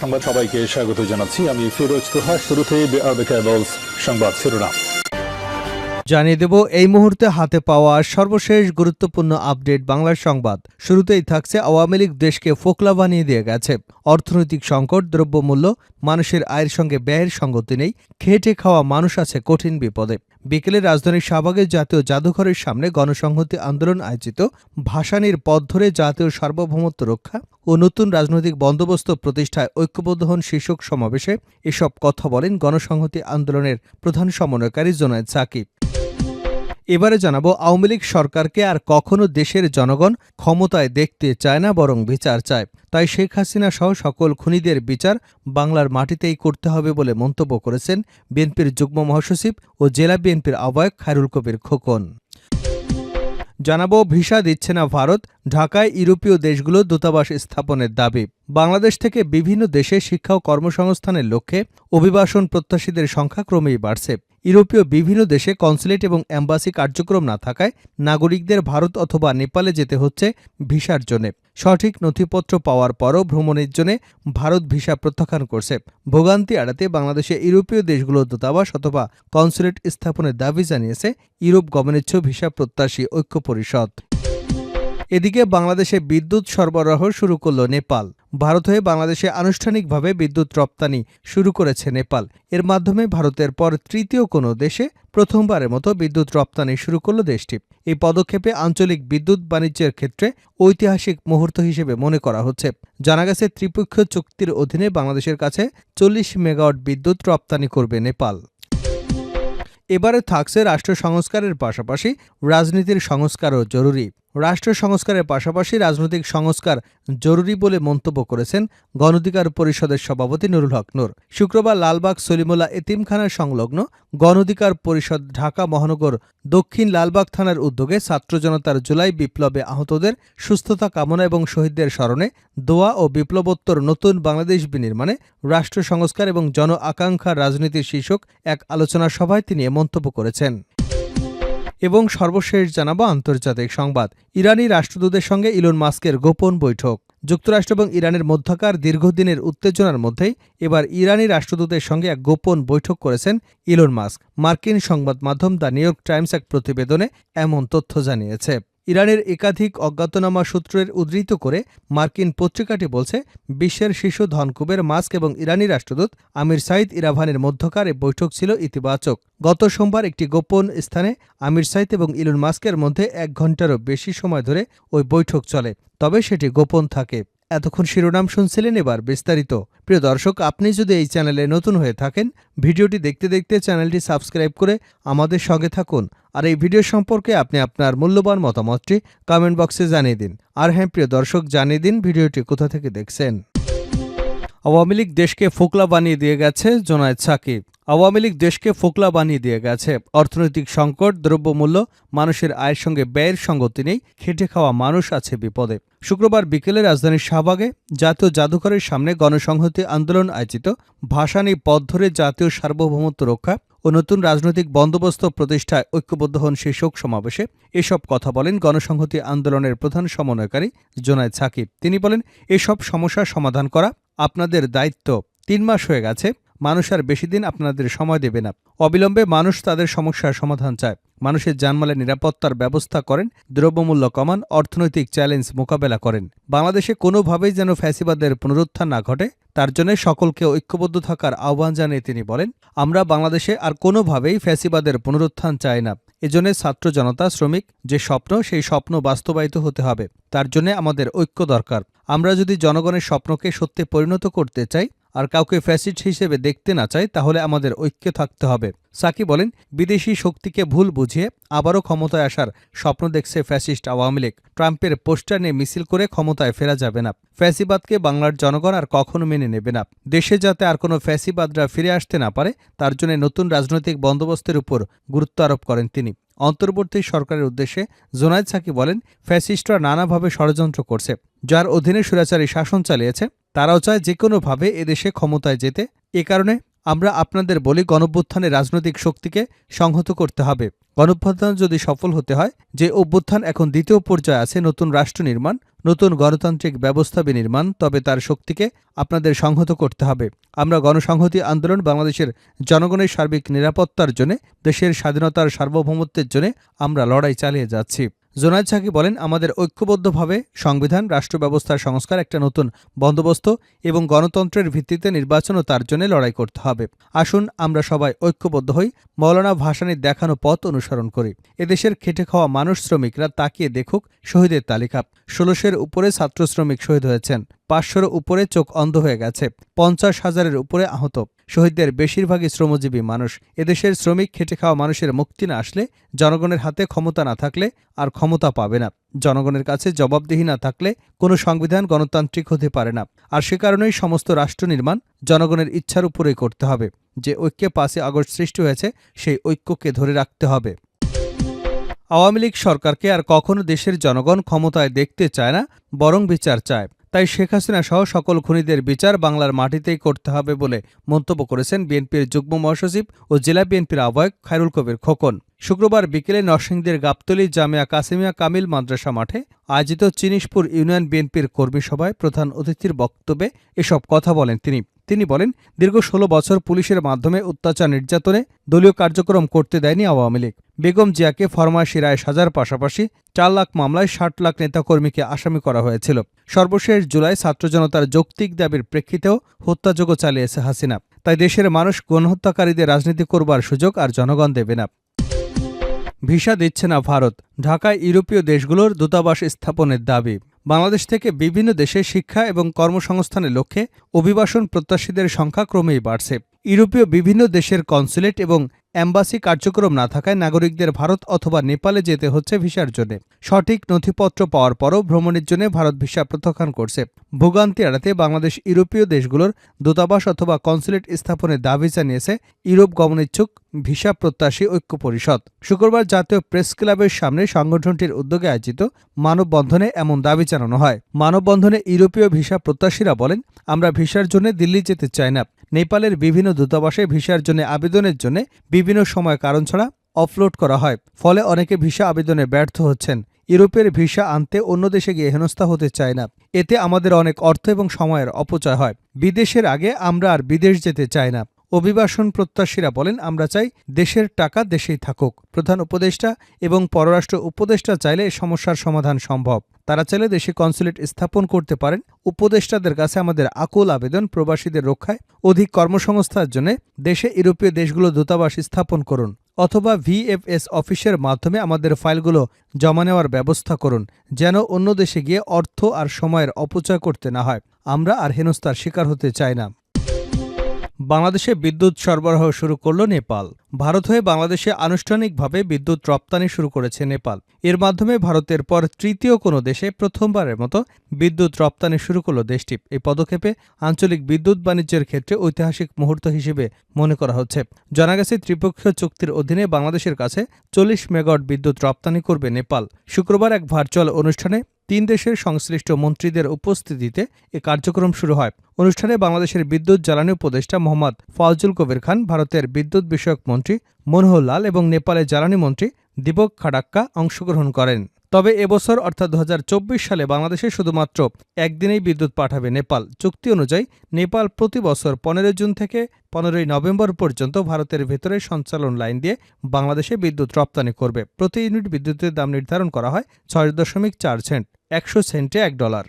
সংবাদ সবাইকে স্বাগত জানাচ্ছি। আমি ফিরোজ তোহা। শুরুতেই সংবাদ শিরোনাম জানিয়ে দেব এই মুহূর্তে হাতে পাওয়া সর্বশেষ গুরুত্বপূর্ণ আপডেট বাংলার সংবাদ। শুরুতেই থাকছে আওয়ামী লীগ দেশকে ফোকলা বানিয়ে দিয়ে গেছে। অর্থনৈতিক সংকট, দ্রব্যমূল্য, মানুষের আয়ের সঙ্গে ব্যয়ের সঙ্গতি নেই, খেটে খাওয়া মানুষ আছে কঠিন বিপদে। বিকেলে রাজধানীর শাহবাগের জাতীয় জাদুঘরের সামনে গণসংহতি আন্দোলন আয়োজিত ভাসানীর পথ ধরে জাতীয় সার্বভৌমত্ব রক্ষা ও নতুন রাজনৈতিক বন্দোবস্ত প্রতিষ্ঠায় ঐক্যবদ্ধ হন শীর্ষক সমাবেশে এসব কথা বলেন গণসংহতি আন্দোলনের প্রধান সমন্বয়কারী জোনায়েদ সাকিব। এবারে জানাবো, আওয়ামী লীগ সরকারকে আর কখনো দেশের জনগণ ক্ষমতায় দেখতে চায় না, বরং বিচার চায়। তাই শেখ হাসিনা সহ সকল খুনিদের বিচার বাংলার মাটিতেই করতে হবে বলে মন্তব্য করেছেন বিএনপির যুগ্ম মহাসচিব ও জেলা বিএনপির আহ্বায়ক খায়রুল কবির খোকন। জানাবো, ভিসা দিচ্ছে না ভারত, ঢাকায় ইউরোপীয় দেশগুলো দূতাবাস স্থাপনের দাবি। বাংলাদেশ থেকে বিভিন্ন দেশে শিক্ষা ও কর্মসংস্থানের লক্ষ্যে অভিবাসন প্রত্যাশীদের সংখ্যা ক্রমেই বাড়ছে। ইউরোপীয় বিভিন্ন দেশে কনসুলেট এবং অ্যাম্বাসি কার্যক্রম না থাকায় নাগরিকদের ভারত অথবা নেপালে যেতে হচ্ছে ভিসার জন্য। সঠিক নথিপত্র পাওয়ার পরও ভ্রমণের জন্য ভারত ভিসা প্রত্যাখ্যান করছে। ভোগান্তি এড়াতে বাংলাদেশে ইউরোপীয় দেশগুলোর দূতাবাস অথবা কনসুলেট স্থাপনের দাবি জানিয়েছে ইউরোপ গমনেচ্ছ ভিসা প্রত্যাশী ঐক্য পরিষদ। এদিকে বাংলাদেশে বিদ্যুৎ সরবরাহ শুরু করল নেপাল। ভারত হয়ে বাংলাদেশে আনুষ্ঠানিকভাবে বিদ্যুৎ রপ্তানি শুরু করেছে নেপাল। এর মাধ্যমে ভারতের পর তৃতীয় কোনো দেশে প্রথমবারের মতো বিদ্যুৎ রপ্তানি শুরু করল দেশটি। এই পদক্ষেপে আঞ্চলিক বিদ্যুৎ বাণিজ্যের ক্ষেত্রে ঐতিহাসিক মুহূর্ত হিসেবে মনে করা হচ্ছে। জানা গেছে, ত্রিপক্ষীয় চুক্তির অধীনে বাংলাদেশের কাছে 40 মেগাওয়াট বিদ্যুৎ রপ্তানি করবে নেপাল। এবারে থাকছে রাষ্ট্র সংস্কারের পাশাপাশি রাজনীতির সংস্কারও জরুরি। রাষ্ট্র সংস্কারের পাশাপাশি রাজনৈতিক সংস্কার জরুরি বলে মন্তব্য করেছেন গণঅধিকার পরিষদের সভাপতি নুরুল হক নূর। শুক্রবার লালবাগ সলিমুল্লাহ এতিমখানা সংলগ্ন গণঅধিকার পরিষদ ঢাকা মহানগর দক্ষিণ লালবাগ থানার উদ্যোগে ছাত্র জনতার জুলাই বিপ্লবে আহতদের সুস্থতা কামনা এবং শহীদদের স্মরণে দোয়া ও বিপ্লবোত্তর নতুন বাংলাদেশ বিনির্মাণে রাষ্ট্র সংস্কার এবং জন আকাঙ্ক্ষার রাজনীতির শীর্ষক এক আলোচনা সভায় তিনি মন্তব্য করেছেন। এবং সর্বশেষ জানাবো আন্তর্জাতিক সংবাদ। ইরানি রাষ্ট্রদূতের সঙ্গে ইলন মাস্কের গোপন বৈঠক। যুক্তরাষ্ট্র এবং ইরানের মধ্যকার দীর্ঘদিনের উত্তেজনার মধ্যেই এবার ইরানি রাষ্ট্রদূতের সঙ্গে এক গোপন বৈঠক করেছেন ইলন মাস্ক। মার্কিন সংবাদ মাধ্যম দ্য নিউ ইয়র্ক টাইমস এক প্রতিবেদনে এমন তথ্য জানিয়েছে। ইরানের একাধিক অজ্ঞাতনামা সূত্রের উদ্ধৃত করে মার্কিন পত্রিকাটি বলছে, বিশ্বের শীর্ষ ধনকুবের মাস্ক এবং ইরানি রাষ্ট্রদূত আমির সাইদ ইরাভানের মধ্যকার এই বৈঠক ছিল ইতিবাচক। গত সোমবার একটি গোপন স্থানে আমির সাইদ এবং ইলন মাস্কের মধ্যে 1 ঘণ্টারও বেশি সময় ধরে ওই বৈঠক চলে, তবে সেটি গোপন থাকে। এতক্ষণ শিরোনাম শুনছিলেন, এবার বিস্তারিত। প্রিয় দর্শক, আপনি যদি এই চ্যানেলে নতুন হয়ে থাকেন, ভিডিওটি দেখতে দেখতে চ্যানেলটি সাবস্ক্রাইব করে আমাদের সঙ্গে থাকুন। আর এই ভিডিও সম্পর্কে আপনি আপনার মূল্যবান মতামতটি কমেন্ট বক্সে জানিয়ে দিন। আর হ্যাঁ প্রিয় দর্শক, জানিয়ে দিন ভিডিওটি কোথা থেকে দেখছেন। আওয়ামী লীগ দেশকে ফোকলা বানিয়ে দিয়ে গেছে, জোনায়েদ সাকিব। আওয়ামী লীগ দেশকে ফোকলা বানিয়ে দিয়ে গেছে। অর্থনৈতিক সংকট, দ্রব্যমূল্য, মানুষের আয়ের সঙ্গে ব্যয়ের সঙ্গতি নেই, খেটে খাওয়া মানুষ আছে বিপদে। শুক্রবার বিকেলে রাজধানীর শাহবাগে জাতীয় জাদুঘরের সামনে গণসংহতি আন্দোলন আয়োজিত ভাসানী পথ ধরে জাতীয় সার্বভৌমত্ব রক্ষা ও নতুন রাজনৈতিক বন্দোবস্ত প্রতিষ্ঠায় ঐক্যবদ্ধ হন শীর্ষক সমাবেশে এসব কথা বলেন গণসংহতি আন্দোলনের প্রধান সমন্বয়কারী জোনায়েদ সাকিব। তিনি বলেন, এসব সমস্যার সমাধান করা আপনাদের দায়িত্ব। 3 মাস হয়ে গেছে, মানুষ আর বেশি দিন আপনাদের সময় দেবে না। অবিলম্বে মানুষ তাদের সমস্যার সমাধান চায়। মানুষের জানমালের নিরাপত্তার ব্যবস্থা করেন, দ্রব্যমূল্য কমান, অর্থনৈতিক চ্যালেঞ্জ মোকাবেলা করেন। বাংলাদেশে কোনোভাবেই যেন ফ্যাসিবাদের পুনরুত্থান না ঘটে, তার জন্য সকলকে ঐক্যবদ্ধ থাকার আহ্বান জানিয়ে তিনি বলেন, আমরা বাংলাদেশে আর কোনোভাবেই ফ্যাসিবাদের পুনরুত্থান চাই না। এজন্য ছাত্র জনতা, শ্রমিক যে স্বপ্ন, সেই স্বপ্ন বাস্তবায়িত হতে হবে। তার জন্য আমাদের ঐক্য দরকার। আমরা যদি জনগণের স্বপ্নকে সত্যে পরিণত করতে চাই আর কাউকে ফ্যাসিস্ট হিসেবে দেখতে না চাই, তাহলে আমাদের ঐক্যে থাকতে হবে। সাকিব বলেন, বিদেশি শক্তিকে ভুল বুঝিয়ে আবারও ক্ষমতায় আসার স্বপ্ন দেখছে ফ্যাসিস্ট আওয়ামী লীগ। ট্রাম্পের পোস্টার নিয়ে মিছিল করে ক্ষমতায় ফেরা যাবে না। ফ্যাসিবাদকে বাংলার জনগণ আর কখনো মেনে নেবে না। দেশে যাতে আর কোনো ফ্যাসিবাদরা ফিরে আসতে না পারে, তার জন্য নতুন রাজনৈতিক বন্দোবস্তের উপর গুরুত্ব আরোপ করেন তিনি। অন্তর্বর্তী সরকারের উদ্দেশ্যে জোনায়েদ সাকিব বলেন, ফ্যাসিস্টরা নানাভাবে ষড়যন্ত্র করছে, যার অধীনে স্বৈরাচারী শাসন চালিয়েছে। তারাও চায় যে কোনোভাবে এদেশে ক্ষমতায় যেতে। এ কারণে আমরা আপনাদের বলি গণঅভ্যুত্থানে রাজনৈতিক শক্তিকে সংহত করতে হবে। গণঅভ্যুত্থান যদি সফল হতে হয়, যে অভ্যুত্থান এখন দ্বিতীয় পর্যায়ে আছে, নতুন রাষ্ট্র নির্মাণ, নতুন গণতান্ত্রিক ব্যবস্থা বিনির্মাণ, তবে তার শক্তিকে আপনাদের সংহত করতে হবে। আমরা গণসংহতি আন্দোলন বাংলাদেশের জনগণের সার্বিক নিরাপত্তার জন্য, দেশের স্বাধীনতার সার্বভৌমত্বের জন্য আমরা লড়াই চালিয়ে যাচ্ছি। জোনায়েদ সাকি বলেন, আমাদের ঐক্যবদ্ধভাবে সংবিধান, রাষ্ট্র ব্যবস্থার সংস্কার, একটা নতুন বন্দোবস্ত এবং গণতন্ত্রের ভিত্তিতে নির্বাচন ও তার জন্য লড়াই করতে হবে। আসুন আমরা সবাই ঐক্যবদ্ধ হই, মৌলানা ভাসানীর দেখানো পথ অনুসরণ করি। এদেশের খেটে খাওয়া মানুষ, শ্রমিকরা তাকিয়ে দেখুক শহীদের তালিকা। ১৬০০-এর উপরে ছাত্র শ্রমিক শহীদ হয়েছেন, ৫০০-এর উপরে চোখ অন্ধ হয়ে গেছে, ৫০,০০০-এর উপরে আহত। শহীদদের বেশিরভাগই শ্রমজীবী মানুষ। এদেশের শ্রমিক, খেটে খাওয়া মানুষের মুক্তি না আসলে, জনগণের হাতে ক্ষমতা না থাকলে আর ক্ষমতা পাবে না। জনগণের কাছে জবাবদিহি না থাকলে কোনো সংবিধান গণতান্ত্রিক হতে পারে না। আর সে কারণেই সমস্ত রাষ্ট্র নির্মাণ জনগণের ইচ্ছার উপরেই করতে হবে। যে ঐক্যে ৫ই আগস্ট সৃষ্টি হয়েছে, সেই ঐক্যকে ধরে রাখতে হবে। আওয়ামী লীগ সরকারকে আর কখনো দেশের জনগণ ক্ষমতায় দেখতে চায় না, বরং বিচার চায়। তাই শেখ হাসিনা সহ সকল খুনিদের বিচার বাংলার মাটিতেই করতে হবে বলে মন্তব্য করেছেন বিএনপির যুগ্ম মহাসচিব ও জেলা বিএনপির আহ্বায়ক খায়রুল কবির খোকন। শুক্রবার বিকেলে নরসিংদীর গাবতলী জামিয়া কাসেমিয়া কামিল মাদ্রাসা মাঠে আয়োজিত চিনিশপুর ইউনিয়ন বিএনপির কর্মী সভায় প্রধান অতিথির বক্তব্যে এসব কথা বলেন তিনি বলেন, দীর্ঘ ১৬ বছর পুলিশের মাধ্যমে অত্যাচার নির্যাতনে দলীয় কার্যক্রম করতে দেয়নি আওয়ামী লীগ। বেগম জিয়াকে ফরমায়েশি রায় সাজার পাশাপাশি ৪ লাখ মামলায় ৬০ লাখ নেতাকর্মীকে আসামি করা হয়েছিল। সর্বশেষ জুলাই ছাত্র জনতার যৌক্তিক দাবির প্রেক্ষিতেও হত্যাযজ্ঞ চালিয়েছে হাসিনা। তাই দেশের মানুষ গণহত্যাকারীদের রাজনীতি করবার সুযোগ আর জনগণ দেবে না। ভিসা দিচ্ছে না ভারত, ঢাকায় ইউরোপীয় দেশগুলোর দূতাবাস স্থাপনের দাবি। বাংলাদেশ থেকে বিভিন্ন দেশে শিক্ষা এবং কর্মসংস্থানের লক্ষ্যে অভিবাসন প্রত্যাশীদের সংখ্যা ক্রমেই বাড়ছে। ইউরোপীয় বিভিন্ন দেশের কনসুলেট এবং অ্যাম্বাসি কার্যক্রম না থাকায় নাগরিকদের ভারত অথবা নেপালে যেতে হচ্ছে ভিসার জন্য। সঠিক নথিপত্র পাওয়ার পরও ভ্রমণের জন্য ভারত ভিসা প্রত্যাখ্যান করছে। ভোগান্তি এড়াতে বাংলাদেশ ইউরোপীয় দেশগুলোর দূতাবাস অথবা কনসুলেট স্থাপনের দাবি জানিয়েছে ইউরোপ গমনেচ্ছুক ভিসা প্রত্যাশী ঐক্য পরিষদ। শুক্রবার জাতীয় প্রেস ক্লাবের সামনে সংগঠনটির উদ্যোগে আয়োজিত মানববন্ধনে এমন দাবি জানানো হয়। মানববন্ধনে ইউরোপীয় ভিসা প্রত্যাশীরা বলেন, আমরা ভিসার জন্য দিল্লি যেতে চাই না। নেপালের বিভিন্ন দূতাবাসে ভিসার জন্য আবেদনের জন্য বিভিন্ন সময় কারণ ছাড়া অফলোড করা হয়, ফলে অনেকে ভিসা আবেদনে ব্যর্থ হচ্ছেন। ইউরোপের ভিসা আনতে অন্য দেশে গিয়ে হেনস্থা হতে চায় না। এতে আমাদের অনেক অর্থ এবং সময়ের অপচয় হয়। বিদেশের আগে আমরা আর বিদেশ যেতে চাই না। অভিবাসন প্রত্যাশীরা বলেন, আমরা চাই দেশের টাকা দেশেই থাকুক। প্রধান উপদেষ্টা এবং পররাষ্ট্র উপদেষ্টা চাইলে এ সমস্যার সমাধান সম্ভব। তারা চাইলে দেশে কনসুলেট স্থাপন করতে পারেন। উপদেষ্টাদের কাছে আমাদের আকুল আবেদন, প্রবাসীদের রক্ষায় অধিক কর্মসংস্থানের জন্য দেশে ইউরোপীয় দেশগুলো দূতাবাস স্থাপন করুন, অথবা ভিএফএস অফিসের মাধ্যমে আমাদের ফাইলগুলো জমা নেওয়ার ব্যবস্থা করুন, যেন অন্য দেশে গিয়ে অর্থ আর সময়ের অপচয় করতে না হয়। আমরা আর হেনস্থার শিকার হতে চাই না। বাংলাদেশে বিদ্যুৎ সরবরাহ শুরু করল নেপাল। ভারত হয়ে বাংলাদেশে আনুষ্ঠানিকভাবে বিদ্যুৎ রপ্তানি শুরু করেছে নেপাল। এর মাধ্যমে ভারতের পর তৃতীয় কোনো দেশে প্রথমবারের মতো বিদ্যুৎ রপ্তানি শুরু করল দেশটি। এই পদক্ষেপে আঞ্চলিক বিদ্যুৎ বাণিজ্যের ক্ষেত্রে ঐতিহাসিক মুহূর্ত হিসেবে মনে করা হচ্ছে। জানা গেছে, ত্রিপক্ষীয় চুক্তির অধীনে বাংলাদেশের কাছে ৪০ মেগাওয়াট বিদ্যুৎ রপ্তানি করবে নেপাল। শুক্রবার এক ভার্চুয়াল অনুষ্ঠানে ৩ দেশের সংশ্লিষ্ট মন্ত্রীদের উপস্থিতিতে এ কার্যক্রম শুরু হয়। অনুষ্ঠানে বাংলাদেশের বিদ্যুৎ জ্বালানি উপদেষ্টা মোহাম্মদ ফাউজুল কবির খান, ভারতের বিদ্যুৎ বিষয়ক মন্ত্রী মনোহর লাল এবং নেপালের জ্বালানি মন্ত্রী দীপক খাডাক্কা অংশগ্রহণ করেন। তবে এবছর অর্থাৎ ২০২৪ সালে বাংলাদেশে শুধুমাত্র একদিনেই বিদ্যুৎ পাঠাবে নেপাল। চুক্তি অনুযায়ী নেপাল প্রতি বছর ১৫ জুন থেকে ১৫ নভেম্বর পর্যন্ত ভারতের ভেতরে সঞ্চালন লাইন দিয়ে বাংলাদেশে বিদ্যুৎ রপ্তানি করবে। প্রতি ইউনিট বিদ্যুতের দাম নির্ধারণ করা হয় ৬.৪ সেন্ট, ১০০ সেন্টে $১।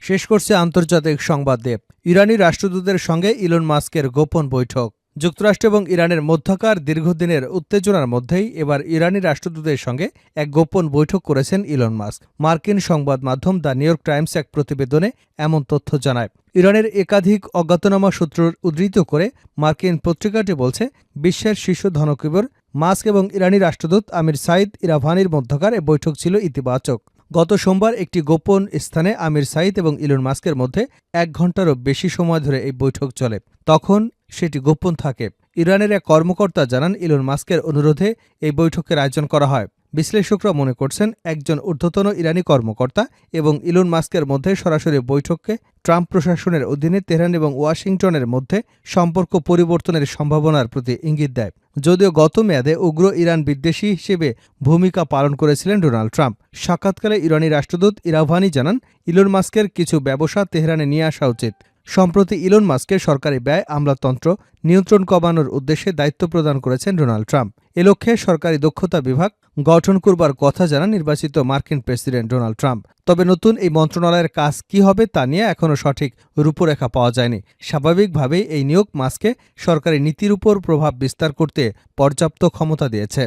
শেষ করছে আন্তর্জাতিক সংবাদ দিয়ে। ইরানি রাষ্ট্রদূতের সঙ্গে ইলন মাস্কের গোপন বৈঠক। যুক্তরাষ্ট্র এবং ইরানের মধ্যকার দীর্ঘদিনের উত্তেজনার মধ্যেই এবার ইরানি রাষ্ট্রদূতের সঙ্গে এক গোপন বৈঠক করেছেন ইলন মাস্ক। মার্কিন সংবাদ মাধ্যম দ্য নিউ ইয়র্ক টাইমস এক প্রতিবেদনে এমন তথ্য জানায়। ইরানের একাধিক অজ্ঞাতনামা সূত্র উদ্ধৃত করে মার্কিন পত্রিকাটি বলছে, বিশ্বের শীর্ষ ধনকুবের মাস্ক এবং ইরানি রাষ্ট্রদূত আমির সাইদ ইরাভানির মধ্যকার এ বৈঠক ছিল ইতিবাচক। গত সোমবার একটি গোপন স্থানে আমির সাইদ এবং ইলন মাস্কের মধ্যে ১ ঘণ্টারও বেশি সময় ধরে এই বৈঠক চলে। তখন সেটি গোপন থাকে। ইরানের এক কর্মকর্তা জানান, ইলন মাস্কের অনুরোধে এই বৈঠকের আয়োজন করা হয়। বিশ্লেষকরা মনে করছেন একজন ঊর্ধ্বতন ইরানি কর্মকর্তা এবং ইলন মাস্কের মধ্যে সরাসরি বৈঠককে ট্রাম্প প্রশাসনের অধীনে তেহরান এবং ওয়াশিংটনের মধ্যে সম্পর্ক পরিবর্তনের সম্ভাবনার প্রতি ইঙ্গিত দেয়। যদিও গত মেয়াদে উগ্র ইরান বিদ্বেষী হিসেবে ভূমিকা পালন করেছিলেন ডোনাল্ড ট্রাম্প। সাক্ষাৎকালে ইরানি রাষ্ট্রদূত ইরাভানি জানান, ইলন মাস্কের কিছু ব্যবসা তেহরানে নিয়ে আসা উচিত। সম্প্রতি ইলন মাস্কের সরকারি ব্যয় আমলাতন্ত্র নিয়ন্ত্রণ কমানোর উদ্দেশ্যে দায়িত্ব প্রদান করেছেন ডোনাল্ড ট্রাম্প। এ লক্ষ্যে সরকারি দক্ষতা বিভাগ গঠন করবার কথা জানান নির্বাচিত মার্কিন প্রেসিডেন্ট ডোনাল্ড ট্রাম্প। তবে নতুন এই মন্ত্রণালয়ের কাজ কী হবে তা নিয়ে এখনও সঠিক রূপরেখা পাওয়া যায়নি। স্বাভাবিকভাবেই এই নিয়োগ মাস্ককে সরকারি নীতির উপর প্রভাব বিস্তার করতে পর্যাপ্ত ক্ষমতা দিয়েছে।